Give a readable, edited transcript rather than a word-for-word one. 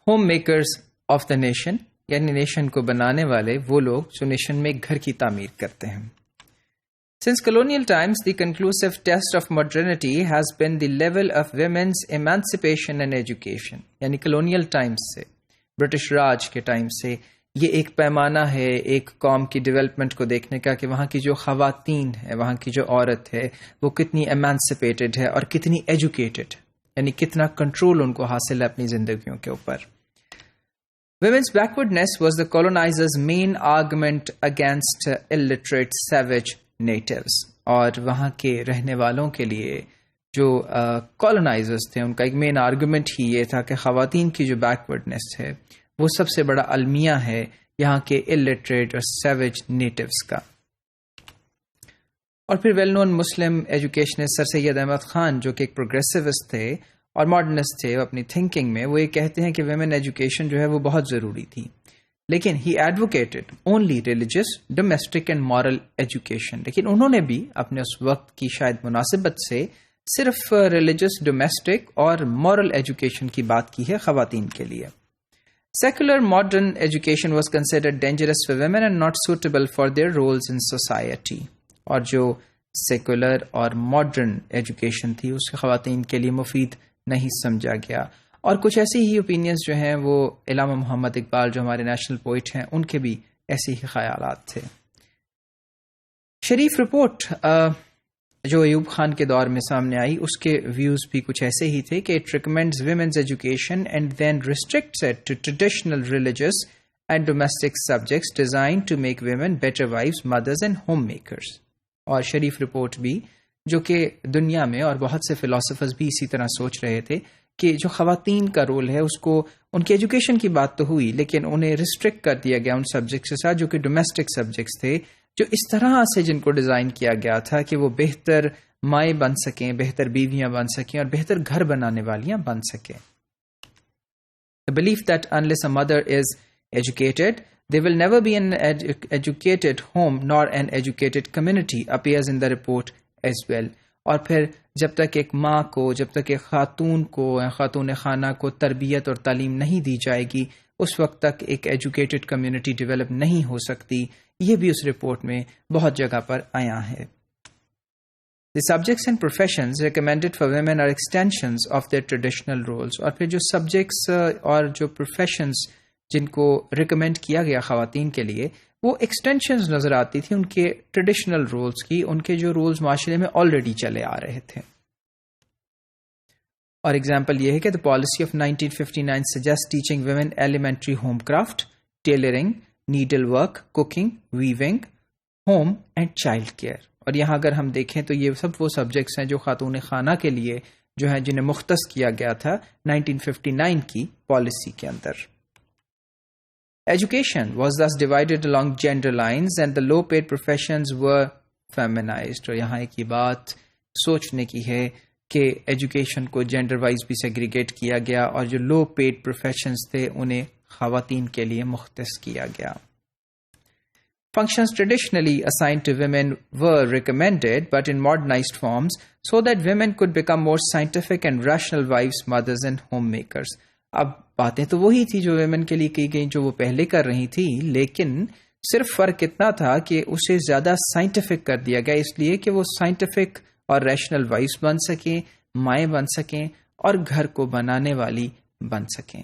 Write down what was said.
Home makers of the nation, یعنی nation کو بنانے والے وہ لوگ جو نیشن میں ایک گھر کی تعمیر کرتے ہیں. Since colonial times, the conclusive test of modernity has been the level of women's emancipation and education. یعنی colonial times سے، برٹش راج کے ٹائم سے یہ ایک پیمانہ ہے ایک قوم کی ڈیولپمنٹ کو دیکھنے کا کہ وہاں کی جو خواتین ہے، وہاں کی جو عورت ہے، وہ کتنی ایمانسپیٹڈ ہے اور کتنی ایجوکیٹڈ، یعنی کتنا کنٹرول ان کو حاصل ہے اپنی زندگیوں کے اوپر. Women's backwardness was the colonizers' main argument against illiterate savage natives. اور وہاں کے رہنے والوں کے لیے جو کالونائزرز تھے ان کا ایک مین آرگومنٹ ہی یہ تھا کہ خواتین کی جو بیکورڈنس ہے وہ سب سے بڑا المیہ ہے یہاں کے illiterate اور savage natives کا. اور پھر ویل نون مسلم ایجوکیشنسٹ سر سید احمد خان جو کہ ایک پروگریسوسٹ تھے اور ماڈرنسٹ تھے اپنی تھنکنگ میں، وہ یہ کہتے ہیں کہ ویمن ایجوکیشن جو ہے وہ بہت ضروری تھی، لیکن he advocated only religious domestic and moral education. لیکن انہوں نے بھی اپنے اس وقت کی شاید مناسبت سے صرف ریلیجس ڈومیسٹک اور مورل ایجوکیشن کی بات کی ہے خواتین کے لیے. Secular modern education was considered dangerous for women and not suitable for their roles in society. اور جو سیکولر اور ماڈرن ایجوکیشن تھی اس کے خواتین کے لیے مفید نہیں سمجھا گیا. اور کچھ ایسی ہی اوپینینز جو ہیں وہ علامہ محمد اقبال جو ہمارے نیشنل پوئٹ ہیں ان کے بھی ایسے ہی خیالات تھے. شریف رپورٹ جو ایوب خان کے دور میں سامنے آئی اس کے ویوز بھی کچھ ایسے ہی تھے کہ it recommends women's education and then restricts it to traditional religious and domestic subjects designed to make women better wives, mothers and home makers. اور شریف رپورٹ بھی جو کہ دنیا میں اور بہت سے فلاسفرز بھی اسی طرح سوچ رہے تھے کہ جو خواتین کا رول ہے اس کو ان کی ایجوکیشن کی بات تو ہوئی لیکن انہیں ریسٹرکٹ کر دیا گیا ان سبجیکٹس کے ساتھ جو کہ ڈومیسٹک سبجیکٹس تھے، جو اس طرح سے جن کو ڈیزائن کیا گیا تھا کہ وہ بہتر مائیں بن سکیں، بہتر بیویاں بن سکیں اور بہتر گھر بنانے والیاں بن سکیں. The belief that unless a mother is educated, there will never be an educated home nor an educated community appears in the report as well. اور پھر جب تک ایک ماں کو، جب تک ایک خاتون خانہ کو تربیت اور تعلیم نہیں دی جائے گی اس وقت تک ایک ایجوکیٹڈ کمیونٹی ڈیولپ نہیں ہو سکتی. یہ بھی اس رپورٹ میں بہت جگہ پر آیا ہے. The subjects and professions recommended for women are extensions of their traditional roles. اور پھر جو سبجیکٹس اور جو پروفیشنز جن کو ریکمینڈ کیا گیا خواتین کے لیے وہ ایکسٹینشنز نظر آتی تھی ان کے ٹریڈیشنل رولز کی، ان کے جو رولز معاشرے میں آلریڈی چلے آ رہے تھے. اور ایگزامپل یہ ہے کہ the policy of 1959 suggests teaching women elementary home craft, tailoring, needle work, cooking, weaving, home and child care. اور یہاں اگر ہم دیکھیں تو یہ سب وہ سبجیکٹس ہیں جو خاتون خانہ کے لیے جو ہیں جنہیں مختص کیا گیا تھا 1959 کی پالیسی کے اندر. Education was thus divided along gender lines and the low paid professions were feminized. اور یہاں ایک یہ بات سوچنے کی ہے کہ ایجوکیشن کو جینڈر وائز بھی سیگریگیٹ کیا گیا اور جو لو پیڈ پروفیشنز تھے انہیں خواتین کے لیے مختص کیا گیا. Functions traditionally assigned to women were recommended but in modernized forms so that women could become more scientific and rational wives, mothers and homemakers. اب باتیں تو وہی تھی جو ویمن کے لیے کی گئی جو وہ پہلے کر رہی تھی، لیکن صرف فرق اتنا تھا کہ اسے زیادہ سائنٹیفک کر دیا گیا اس لیے کہ وہ سائنٹیفک اور ریشنل وائفز بن سکیں، مائیں بن سکیں اور گھر کو بنانے والی بن سکیں.